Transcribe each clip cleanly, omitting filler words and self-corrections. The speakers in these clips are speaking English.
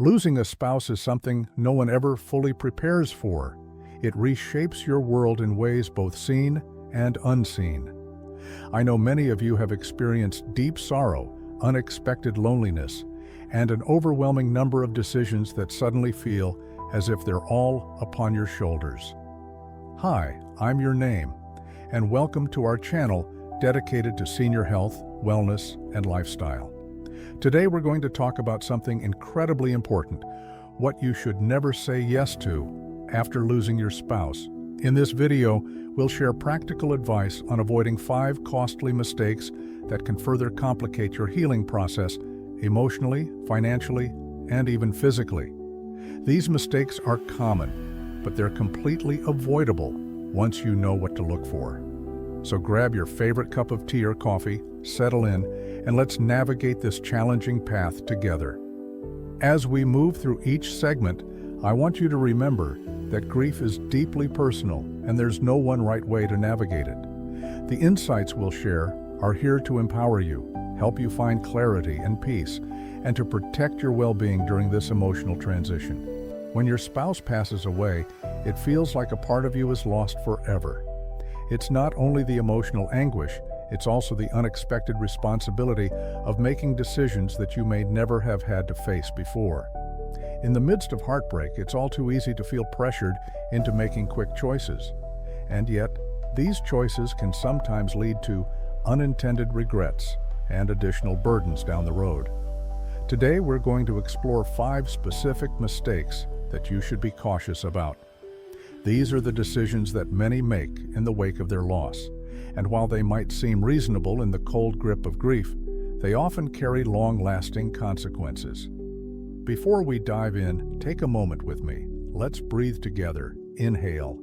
Losing a spouse is something no one ever fully prepares for. It reshapes your world in ways both seen and unseen. I know many of you have experienced deep sorrow, unexpected loneliness, and an overwhelming number of decisions that suddenly feel as if they're all upon your shoulders. Hi, I'm your name, and welcome to our channel dedicated to senior health, wellness, and lifestyle. Today we're going to talk about something incredibly important, what you should never say yes to after losing your spouse. In this video, we'll share practical advice on avoiding 5 costly mistakes that can further complicate your healing process emotionally, financially, and even physically. These mistakes are common, but they're completely avoidable once you know what to look for. So grab your favorite cup of tea or coffee, settle in, and let's navigate this challenging path together. As we move through each segment, I want you to remember that grief is deeply personal and there's no one right way to navigate it. The insights we'll share are here to empower you, help you find clarity and peace, and to protect your well-being during this emotional transition. When your spouse passes away, it feels like a part of you is lost forever. It's not only the emotional anguish, it's also the unexpected responsibility of making decisions that you may never have had to face before. In the midst of heartbreak, it's all too easy to feel pressured into making quick choices. And yet, these choices can sometimes lead to unintended regrets and additional burdens down the road. Today, we're going to explore 5 specific mistakes that you should be cautious about. These are the decisions that many make in the wake of their loss, and while they might seem reasonable in the cold grip of grief, they often carry long-lasting consequences. Before we dive in, take a moment with me. Let's breathe together. Inhale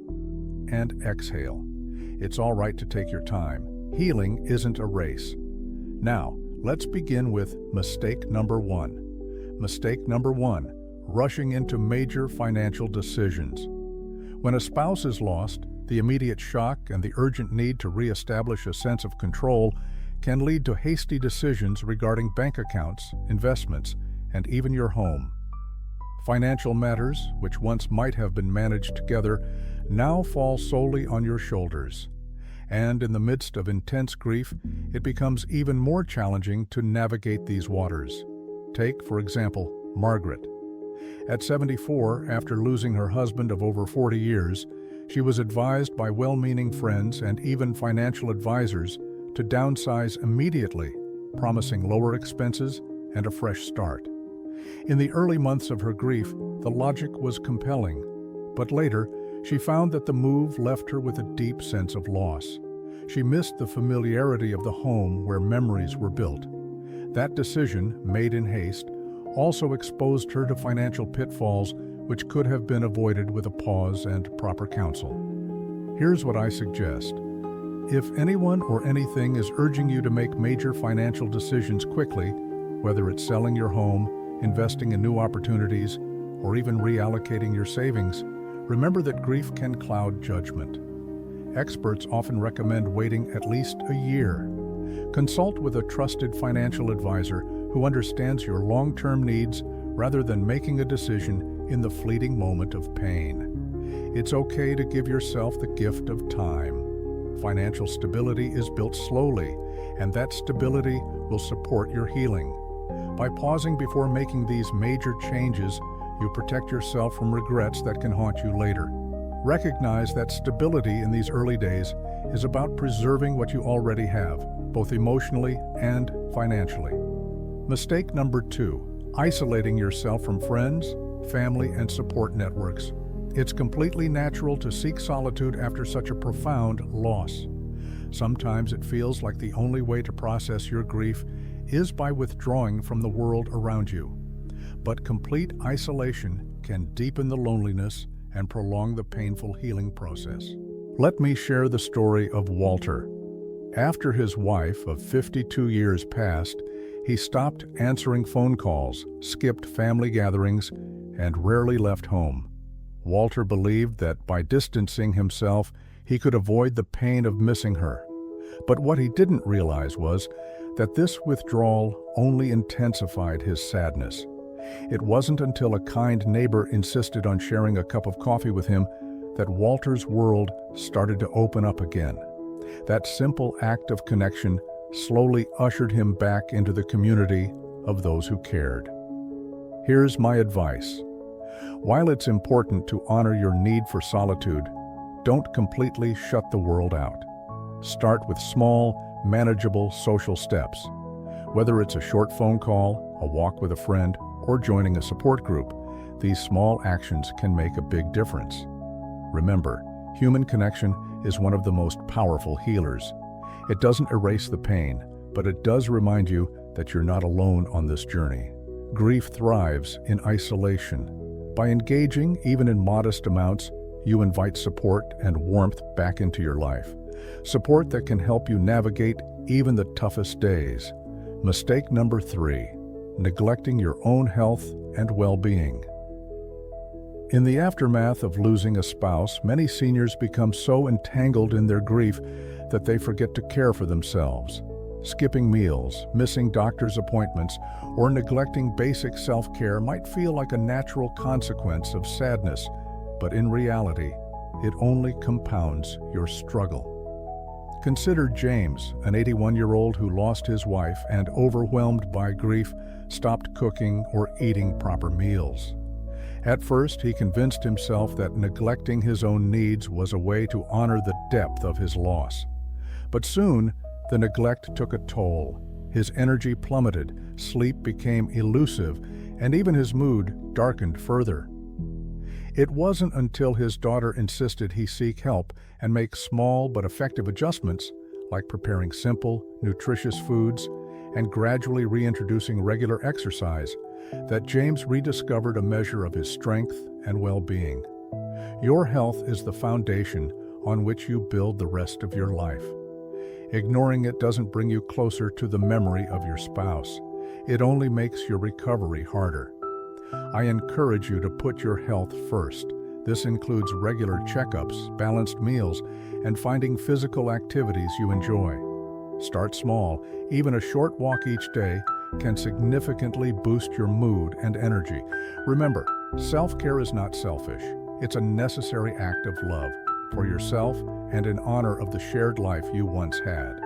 and exhale. It's all right to take your time. Healing isn't a race. Now, let's begin with mistake number 1. Mistake number 1, rushing into major financial decisions. When a spouse is lost, the immediate shock and the urgent need to reestablish a sense of control can lead to hasty decisions regarding bank accounts, investments, and even your home. Financial matters, which once might have been managed together, now fall solely on your shoulders. And in the midst of intense grief, it becomes even more challenging to navigate these waters. Take, for example, Margaret. At 74, after losing her husband of over 40 years, she was advised by well-meaning friends and even financial advisors to downsize immediately, promising lower expenses and a fresh start. In the early months of her grief, the logic was compelling, but later, she found that the move left her with a deep sense of loss. She missed the familiarity of the home where memories were built. That decision, made in haste, also exposed her to financial pitfalls which could have been avoided with a pause and proper counsel. Here's what I suggest. If anyone or anything is urging you to make major financial decisions quickly, whether it's selling your home, investing in new opportunities, or even reallocating your savings, remember that grief can cloud judgment. Experts often recommend waiting at least a year. Consult with a trusted financial advisor who understands your long-term needs rather than making a decision in the fleeting moment of pain. It's okay to give yourself the gift of time. Financial stability is built slowly, and that stability will support your healing. By pausing before making these major changes, you protect yourself from regrets that can haunt you later. Recognize that stability in these early days is about preserving what you already have, both emotionally and financially. Mistake number 2, isolating yourself from friends, family, and support networks. It's completely natural to seek solitude after such a profound loss. Sometimes it feels like the only way to process your grief is by withdrawing from the world around you. But complete isolation can deepen the loneliness and prolong the painful healing process. Let me share the story of Walter. After his wife of 52 years passed, he stopped answering phone calls, skipped family gatherings, and rarely left home. Walter believed that by distancing himself, he could avoid the pain of missing her. But what he didn't realize was that this withdrawal only intensified his sadness. It wasn't until a kind neighbor insisted on sharing a cup of coffee with him that Walter's world started to open up again. That simple act of connection slowly ushered him back into the community of those who cared. Here's my advice. While it's important to honor your need for solitude, don't completely shut the world out. Start with small, manageable social steps. Whether it's a short phone call, a walk with a friend, or joining a support group, these small actions can make a big difference. Remember, human connection is one of the most powerful healers. It doesn't erase the pain, but it does remind you that you're not alone on this journey. Grief thrives in isolation. By engaging, even in modest amounts, you invite support and warmth back into your life. Support that can help you navigate even the toughest days. Mistake number 3, neglecting your own health and well-being. In the aftermath of losing a spouse, many seniors become so entangled in their grief that they forget to care for themselves. Skipping meals, missing doctor's appointments, or neglecting basic self-care might feel like a natural consequence of sadness, but in reality, it only compounds your struggle. Consider James, an 81-year-old who lost his wife and, overwhelmed by grief, stopped cooking or eating proper meals. At first, he convinced himself that neglecting his own needs was a way to honor the depth of his loss. But soon, the neglect took a toll. His energy plummeted, sleep became elusive, and even his mood darkened further. It wasn't until his daughter insisted he seek help and make small but effective adjustments, like preparing simple, nutritious foods and gradually reintroducing regular exercise, that James rediscovered a measure of his strength and well-being. Your health is the foundation on which you build the rest of your life. Ignoring it doesn't bring you closer to the memory of your spouse. It only makes your recovery harder. I encourage you to put your health first. This includes regular checkups, balanced meals, and finding physical activities you enjoy. Start small. Even a short walk each day can significantly boost your mood and energy. Remember, self-care is not selfish. It's a necessary act of love for yourself and in honor of the shared life you once had.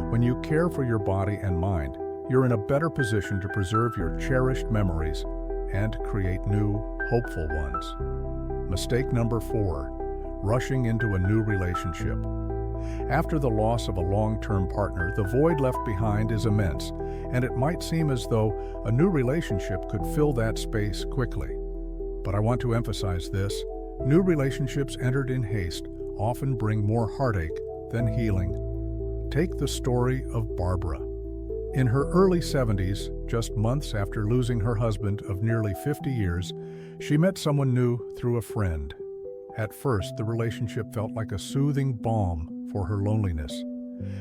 When you care for your body and mind, you're in a better position to preserve your cherished memories and create new, hopeful ones. Mistake number 4, rushing into a new relationship. After the loss of a long-term partner, the void left behind is immense, and it might seem as though a new relationship could fill that space quickly. But I want to emphasize this: new relationships entered in haste often bring more heartache than healing. Take the story of Barbara. In her early 70s, just months after losing her husband of nearly 50 years, she met someone new through a friend. At first, the relationship felt like a soothing balm for her loneliness.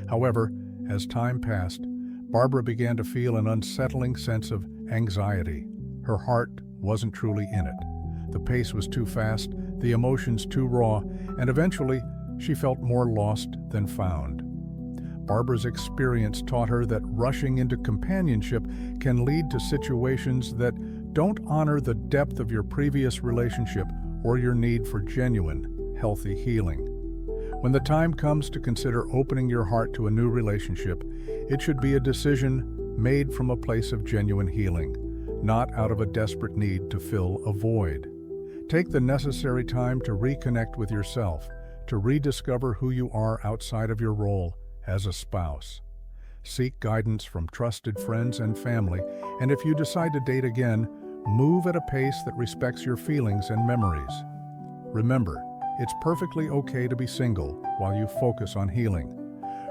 However, as time passed, Barbara began to feel an unsettling sense of anxiety. Her heart wasn't truly in it. The pace was too fast, the emotions too raw, and eventually she felt more lost than found. Barbara's experience taught her that rushing into companionship can lead to situations that don't honor the depth of your previous relationship or your need for genuine, healthy healing. When the time comes to consider opening your heart to a new relationship, it should be a decision made from a place of genuine healing, not out of a desperate need to fill a void. Take the necessary time to reconnect with yourself, to rediscover who you are outside of your role as a spouse. Seek guidance from trusted friends and family, and if you decide to date again, move at a pace that respects your feelings and memories. Remember, it's perfectly okay to be single while you focus on healing.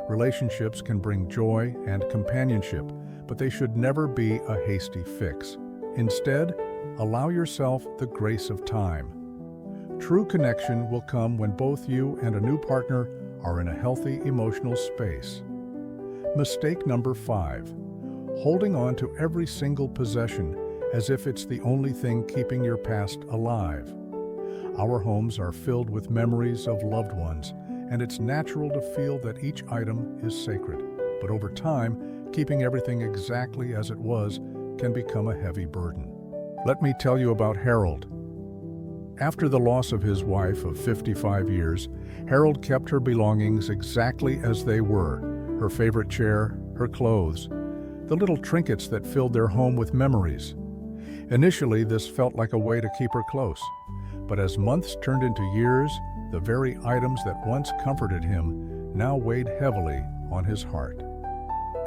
Relationships can bring joy and companionship, but they should never be a hasty fix. Instead, allow yourself the grace of time. True connection will come when both you and a new partner are in a healthy emotional space. Mistake number 5, holding on to every single possession as if it's the only thing keeping your past alive. Our homes are filled with memories of loved ones, and it's natural to feel that each item is sacred. But over time, keeping everything exactly as it was can become a heavy burden. Let me tell you about Harold. After the loss of his wife of 55 years, Harold kept her belongings exactly as they were: her favorite chair, her clothes, the little trinkets that filled their home with memories. Initially, this felt like a way to keep her close, but as months turned into years, the very items that once comforted him now weighed heavily on his heart.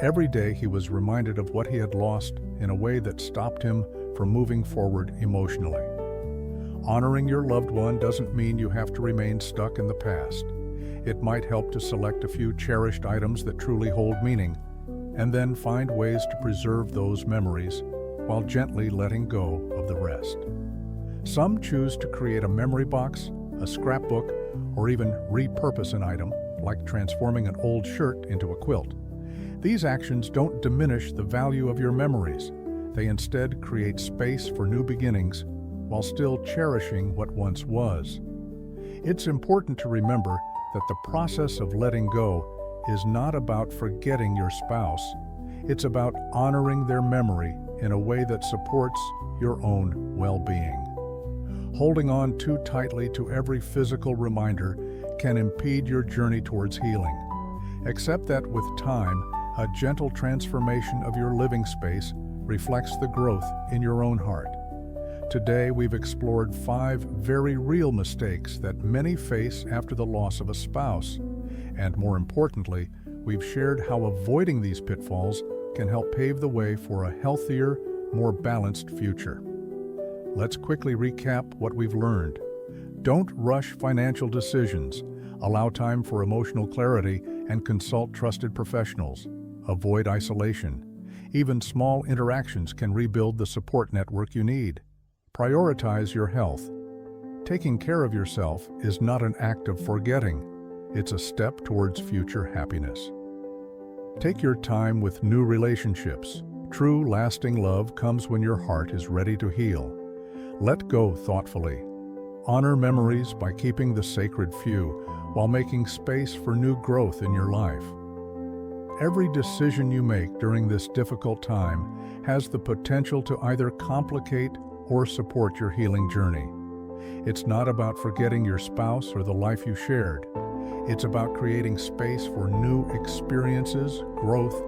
Every day he was reminded of what he had lost in a way that stopped him from moving forward emotionally. Honoring your loved one doesn't mean you have to remain stuck in the past. It might help to select a few cherished items that truly hold meaning, and then find ways to preserve those memories while gently letting go of the rest. Some choose to create a memory box, a scrapbook, or even repurpose an item, like transforming an old shirt into a quilt. These actions don't diminish the value of your memories. They instead create space for new beginnings while still cherishing what once was. It's important to remember that the process of letting go is not about forgetting your spouse. It's about honoring their memory in a way that supports your own well-being. Holding on too tightly to every physical reminder can impede your journey towards healing. Accept that with time, a gentle transformation of your living space reflects the growth in your own heart. Today, we've explored 5 very real mistakes that many face after the loss of a spouse. And more importantly, we've shared how avoiding these pitfalls can help pave the way for a healthier, more balanced future. Let's quickly recap what we've learned. Don't rush financial decisions. Allow time for emotional clarity and consult trusted professionals. Avoid isolation. Even small interactions can rebuild the support network you need. Prioritize your health. Taking care of yourself is not an act of forgetting. It's a step towards future happiness. Take your time with new relationships. True, lasting love comes when your heart is ready to heal. Let go thoughtfully. Honor memories by keeping the sacred few while making space for new growth in your life. Every decision you make during this difficult time has the potential to either complicate or support your healing journey. It's not about forgetting your spouse or the life you shared. It's about creating space for new experiences, growth,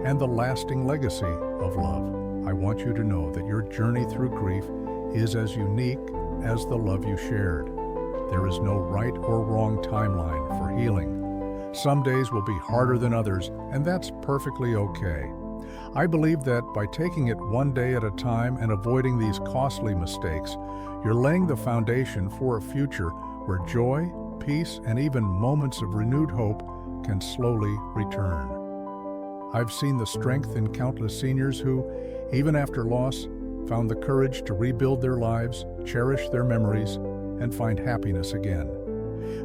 and the lasting legacy of love. I want you to know that your journey through grief is as unique as the love you shared. There is no right or wrong timeline for healing. Some days will be harder than others, and that's perfectly okay. I believe that by taking it one day at a time and avoiding these costly mistakes, you're laying the foundation for a future where joy, peace, and even moments of renewed hope can slowly return. I've seen the strength in countless seniors who, even after loss, found the courage to rebuild their lives, cherish their memories, and find happiness again.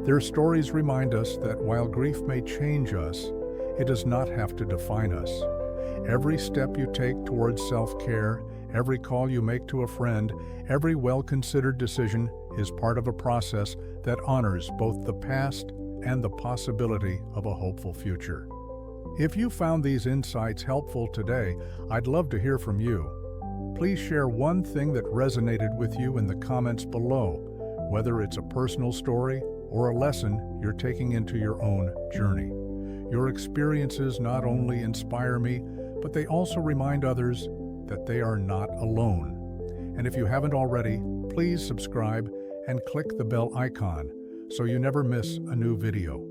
Their stories remind us that while grief may change us, it does not have to define us. Every step you take towards self-care, every call you make to a friend, every well-considered decision is part of a process that honors both the past and the possibility of a hopeful future. If you found these insights helpful today, I'd love to hear from you. Please share one thing that resonated with you in the comments below, whether it's a personal story or a lesson you're taking into your own journey. Your experiences not only inspire me, but they also remind others that they are not alone. And if you haven't already, please subscribe and click the bell icon so you never miss a new video.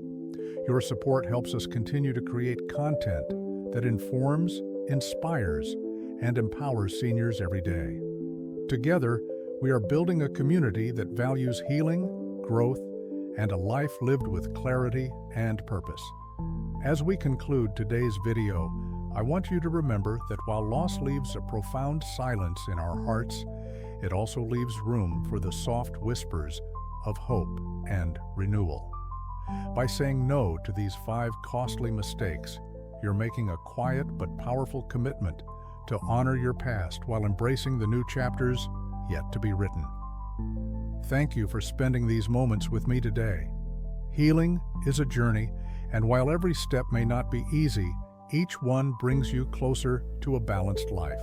Your support helps us continue to create content that informs, inspires, and empowers seniors every day. Together, we are building a community that values healing, growth, and a life lived with clarity and purpose. As we conclude today's video, I want you to remember that while loss leaves a profound silence in our hearts, it also leaves room for the soft whispers of hope and renewal. By saying no to these 5 costly mistakes, you're making a quiet but powerful commitment to honor your past while embracing the new chapters yet to be written. Thank you for spending these moments with me today. Healing is a journey, and while every step may not be easy, each one brings you closer to a balanced life.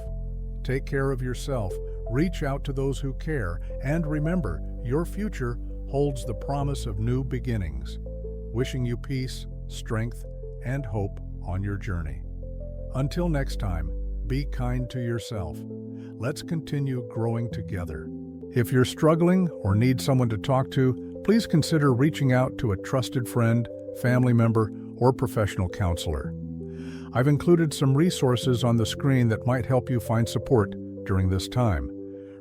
Take care of yourself, reach out to those who care, and remember, your future holds the promise of new beginnings. Wishing you peace, strength, and hope on your journey. Until next time, be kind to yourself. Let's continue growing together. If you're struggling or need someone to talk to, please consider reaching out to a trusted friend, family member, or professional counselor. I've included some resources on the screen that might help you find support during this time.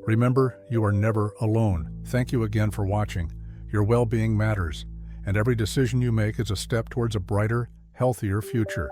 Remember, you are never alone. Thank you again for watching. Your well-being matters, and every decision you make is a step towards a brighter, healthier future.